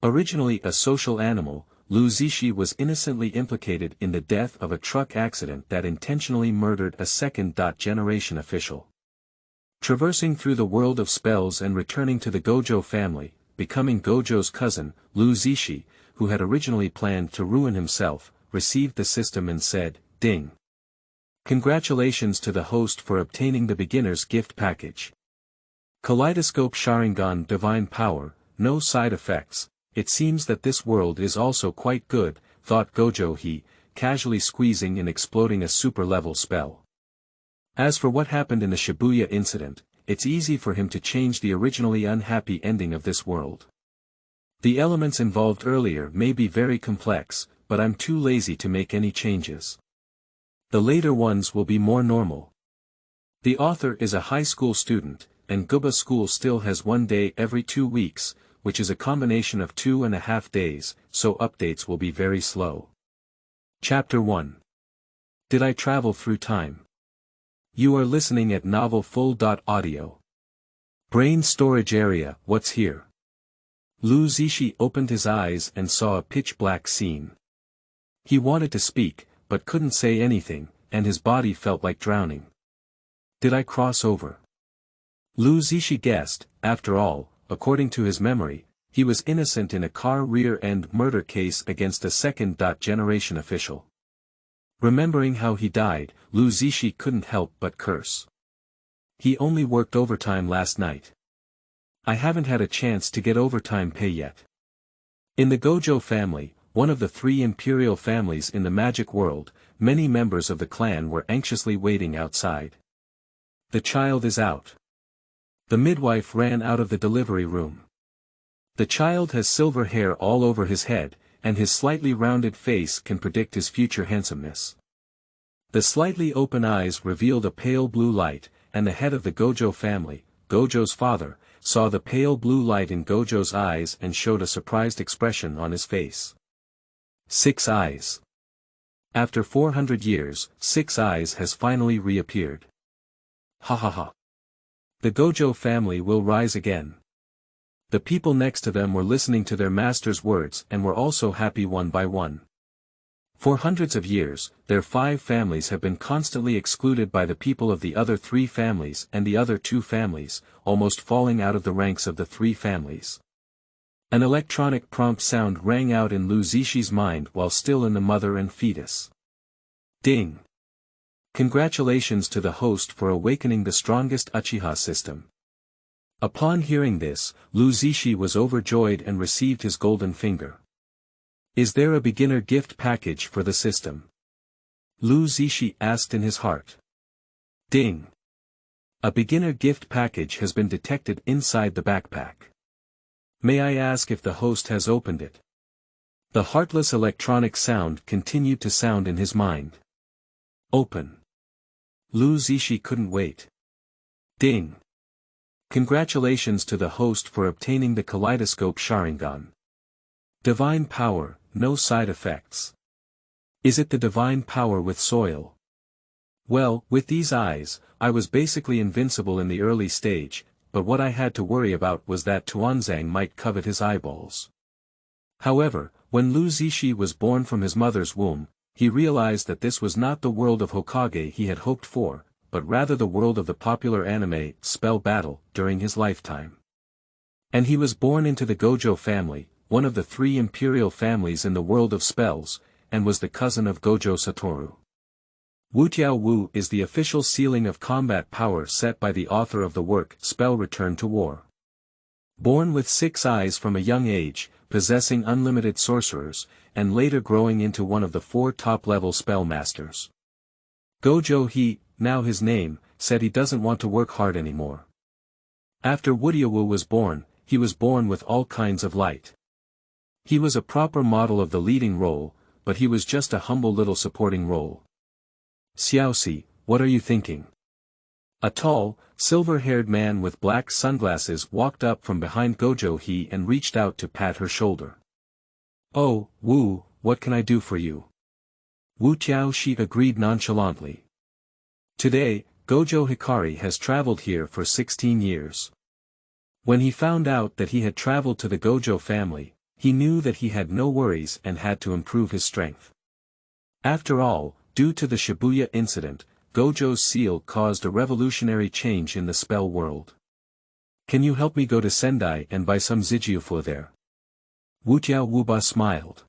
Originally a social animal, Zixi was innocently implicated in the death of a truck accident that intentionally murdered a second-generation official. Traversing through the world of spells and returning to the Gojo family, becoming Gojo's cousin, Zixi, who had originally planned to ruin himself, received the system and said, "Ding. Congratulations to the host for obtaining the beginner's gift package. Kaleidoscope Sharingan Divine Power, no side effects. It seems that this world is also quite good," thought Gojo Hee, casually squeezing and exploding a super-level spell. As for what happened in the Shibuya Incident, it's easy for him to change the originally unhappy ending of this world. The elements involved earlier may be very complex, but I'm too lazy to make any changes. The later ones will be more normal. The author is a high school student, and Gouba School still has 1 day every 2 weeks, which is a combination of 2.5 days, so updates will be very slow. Chapter 1. Did I travel through time? You are listening at Novel Full.Audio. Brain storage area, what's here? Zixi opened his eyes and saw a pitch-black scene. He wanted to speak, but couldn't say anything, and his body felt like drowning. Did I cross over? Zixi guessed, after all, according to his memory, he was innocent in a car rear-end murder case against a second-generation official. Remembering how he died, Zixi couldn't help but curse. He only worked overtime last night. I haven't had a chance to get overtime pay yet. In the Gojo family, one of the 3 imperial families in the magic world, many members of the clan were anxiously waiting outside. The child is out. The midwife ran out of the delivery room. The child has silver hair all over his head, and his slightly rounded face can predict his future handsomeness. The slightly open eyes revealed a pale blue light, and the head of the Gojo family, Gojo's father, saw the pale blue light in Gojo's eyes and showed a surprised expression on his face. 6 eyes. After 400 years, 6 eyes has finally reappeared. Ha ha ha. The Gojo family will rise again. The people next to them were listening to their master's words and were also happy one by one. For hundreds of years, their 5 families have been constantly excluded by the people of the other 3 families and the other 2 families, almost falling out of the ranks of the 3 families. An electronic prompt sound rang out in Zixi's mind while still in the mother and fetus. Ding! Congratulations to the host for awakening the strongest Uchiha system. Upon hearing this, Zixi was overjoyed and received his golden finger. Is there a beginner gift package for the system? Zixi asked in his heart. Ding! A beginner gift package has been detected inside the backpack. May I ask if the host has opened it? The heartless electronic sound continued to sound in his mind. Open. Zixi couldn't wait. Ding! Congratulations to the host for obtaining the Kaleidoscope Sharingan. Divine power, no side effects. Is it the divine power with soil? Well, with these eyes, I was basically invincible in the early stage, but what I had to worry about was that Tuanzang might covet his eyeballs. However, when Zixi was born from his mother's womb, he realized that this was not the world of Hokage he had hoped for, but rather the world of the popular anime, Spell Battle, during his lifetime. And he was born into the Gojo family, one of the 3 imperial families in the world of spells, and was the cousin of Gojo Satoru. Wutiao Wu is the official ceiling of combat power set by the author of the work Spell Return to War. Born with 6 eyes from a young age, possessing unlimited sorcerers, and later growing into one of the 4 top-level spell masters. Gojo Hee, now his name, said he doesn't want to work hard anymore. After Wutiawu was born, he was born with all kinds of light. He was a proper model of the leading role, but he was just a humble little supporting role. Xiaoxi, what are you thinking? A tall, silver-haired man with black sunglasses walked up from behind Gojo Hee and reached out to pat her shoulder. Oh, Wu, what can I do for you? Wu Tiaoxi agreed nonchalantly. Today, Gojo Hikari has traveled here for 16 years. When he found out that he had traveled to the Gojo family, He knew that he had no worries and had to improve his strength. After all, due to the Shibuya Incident, Gojo's seal caused a revolutionary change in the spell world. Can you help me go to Sendai and buy some Zixi there? Wu Wuba smiled.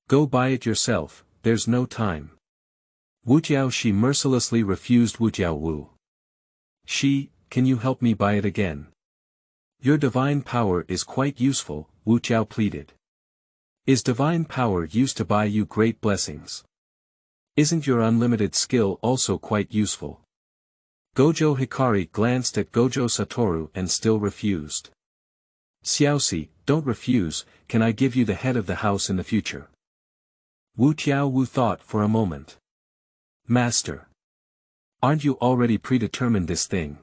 Go buy it yourself, there's no time. Wu Shi mercilessly refused Wu. Can you help me buy it again? Your divine power is quite useful, Wu pleaded. Is divine power used to buy you great blessings? Isn't your unlimited skill also quite useful? Gojo Hikari glanced at Gojo Satoru and still refused. Xiaoxi, don't refuse, can I give you the head of the house in the future? Wu thought for a moment. Master. Aren't you already predetermined this thing?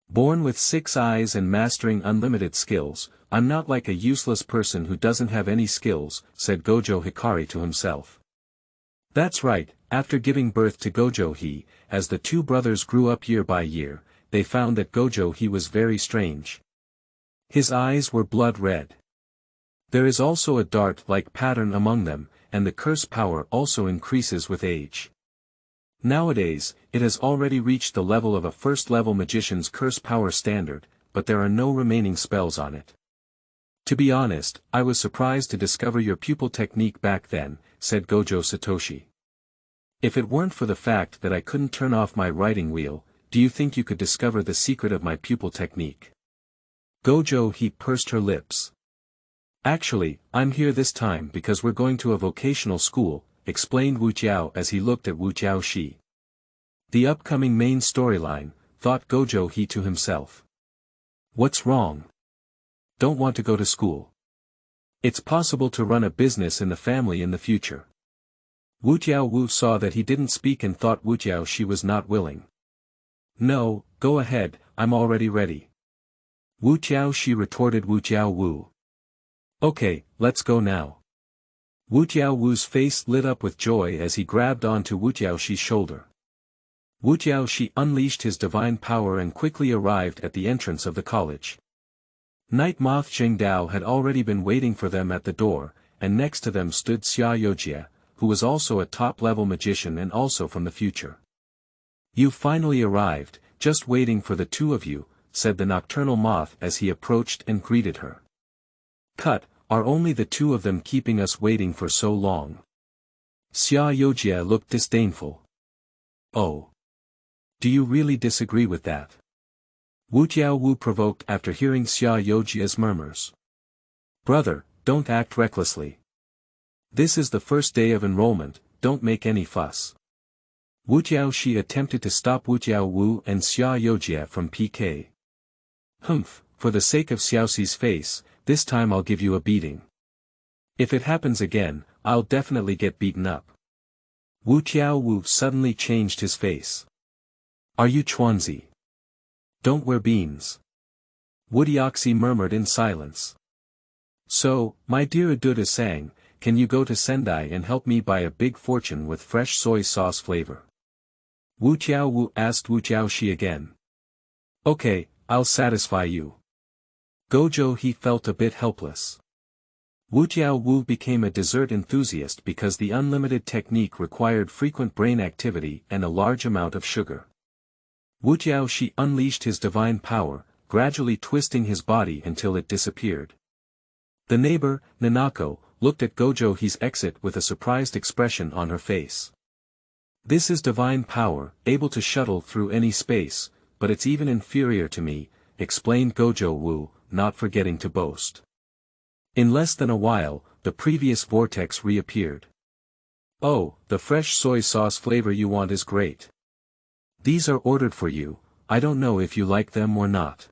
Born with 6 eyes and mastering unlimited skills, I'm not like a useless person who doesn't have any skills, said Gojo Hikari to himself. That's right, after giving birth to Gojo Hee, as the two brothers grew up year by year, they found that Gojo Hee was very strange. His eyes were blood red. There is also a dart-like pattern among them, and the curse power also increases with age. Nowadays, it has already reached the level of a first-level magician's curse power standard, but there are no remaining spells on it. To be honest, I was surprised to discover your pupil technique back then, said Gojo Satoshi. If it weren't for the fact that I couldn't turn off my writing wheel, do you think you could discover the secret of my pupil technique? Gojo Hee pursed her lips. Actually, I'm here this time because we're going to a vocational school, explained Wu Jiao as he looked at Wu Jiaoxi. The upcoming main storyline, thought Gojo Hee to himself. What's wrong? Don't want to go to school. It's possible to run a business in the family in the future. Wu Jiao saw that he didn't speak and thought Wu Jiaoxi was not willing. No, go ahead, I'm already ready. Wu Jiaoxi retorted Wu Jiao. Okay, let's go now. Wu Jiao's face lit up with joy as he grabbed onto Wu Jiaoxi's shoulder. Wu Jiaoxi unleashed his divine power and quickly arrived at the entrance of the college. Night Moth Jingdao had already been waiting for them at the door, and next to them stood Xia Yojie, who was also a top-level magician and also from the future. You finally arrived, just waiting for the two of you, said the nocturnal moth as he approached and greeted her. Cut, are only the two of them keeping us waiting for so long? Xia Yojie looked disdainful. Oh. Do you really disagree with that? Wu Jiao provoked after hearing Xia Yojie's murmurs. Brother, don't act recklessly. This is the first day of enrollment, don't make any fuss. Wu Jiaoxi attempted to stop Wu Jiao and Xia Yojie from PK. Humph, for the sake of Xiaoxi's face, this time I'll give you a beating. If it happens again, I'll definitely get beaten up. Wu Jiao suddenly changed his face. Are you Chuanzi? Don't wear beans. Wu Jiaoxi murmured in silence. So, my dear Aduda-sang, can you go to Sendai and help me buy a big fortune with fresh soy sauce flavor? Wu Jiao asked Wu Jiaoxi again. Okay, I'll satisfy you. Gojo Hee felt a bit helpless. Wu Jiao became a dessert enthusiast because the unlimited technique required frequent brain activity and a large amount of sugar. Wu Jiaoxi unleashed his divine power, gradually twisting his body until it disappeared. The neighbor, Nanako, looked at Gojo Hee's exit with a surprised expression on her face. This is divine power, able to shuttle through any space, but it's even inferior to me, explained Gojo, not forgetting to boast. In less than a while, the previous vortex reappeared. Oh, the fresh soy sauce flavor you want is great. These are ordered for you, I don't know if you like them or not.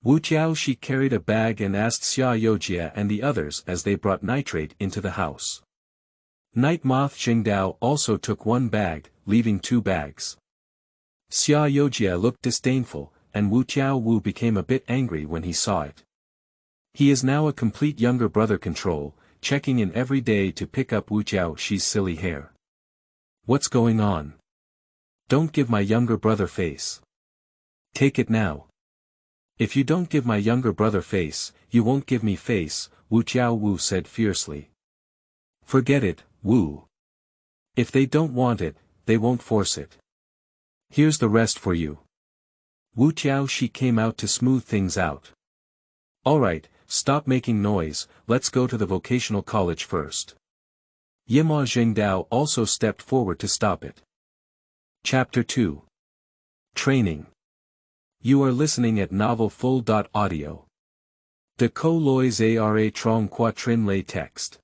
Wu Jiaoxi carried a bag and asked Xia Yojie and the others as they brought nitrate into the house. Night Moth Jingdao also took one bag, leaving 2 bags. Xia Yojie looked disdainful, and Wu Jiao became a bit angry when he saw it. He is now a complete younger brother control, checking in every day to pick up Wu Jiaoxi's silly hair. What's going on? Don't give my younger brother face. Take it now. If you don't give my younger brother face, you won't give me face, Wu Jiao Wu said fiercely. Forget it, Wu. If they don't want it, they won't force it. Here's the rest for you. Wu Jiao Shi came out to smooth things out. Alright, stop making noise, let's go to the vocational college first. Yima Zhengdao also stepped forward to stop it. Chapter 2. Training. You are listening at Novel Full.Audio. De Co Lois Ara Trong Quatrin Lay Text.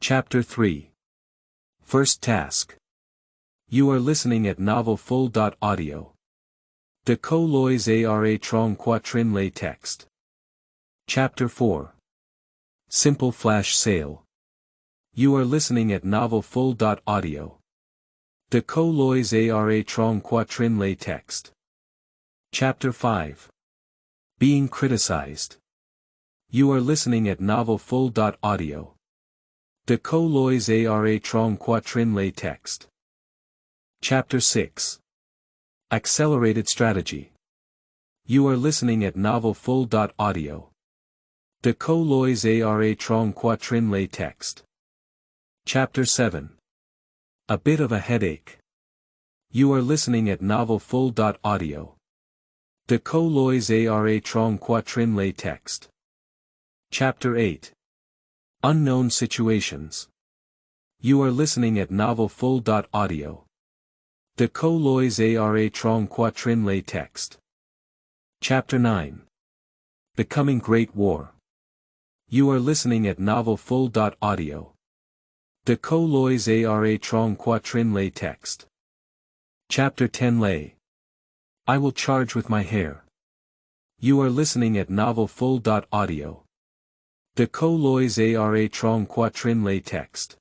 Chapter 3. First task. You are listening at Novel Full.Audio. De Co Lois Ara Trong Quatrin Lay Text. Chapter 4. Simple Flash Sale. You are listening at Novel Full.Audio. De Co Lois Ara Trong Quatrin Lay Text. Chapter 5. Being Criticized. You are listening at Novel Full.Audio. De Co Lois Ara Trong Quatrin Lay Text. Chapter 6. Accelerated Strategy. You are listening at Novel Full.Audio. De Co Lois Ara Trong Quatrin Lay Text. Chapter 7. A Bit of a Headache. You are listening at Novel Full.Audio. De Co Lois Ara Trong Quatrin Lay Text. Chapter 8. Unknown Situations. You are listening at Novel Full.Audio. De Co Lois Ara Trong Quatrin Lay Text. Chapter 9. Becoming Great War. You are listening at Novel Full.Audio. De Co Lois Ara Trong Quatrin Lay Text. Chapter 10 Lay. I will charge with my hair. You are listening at Novel Full.Audio. De Co Lois Ara Trong Quatrin Lay Text.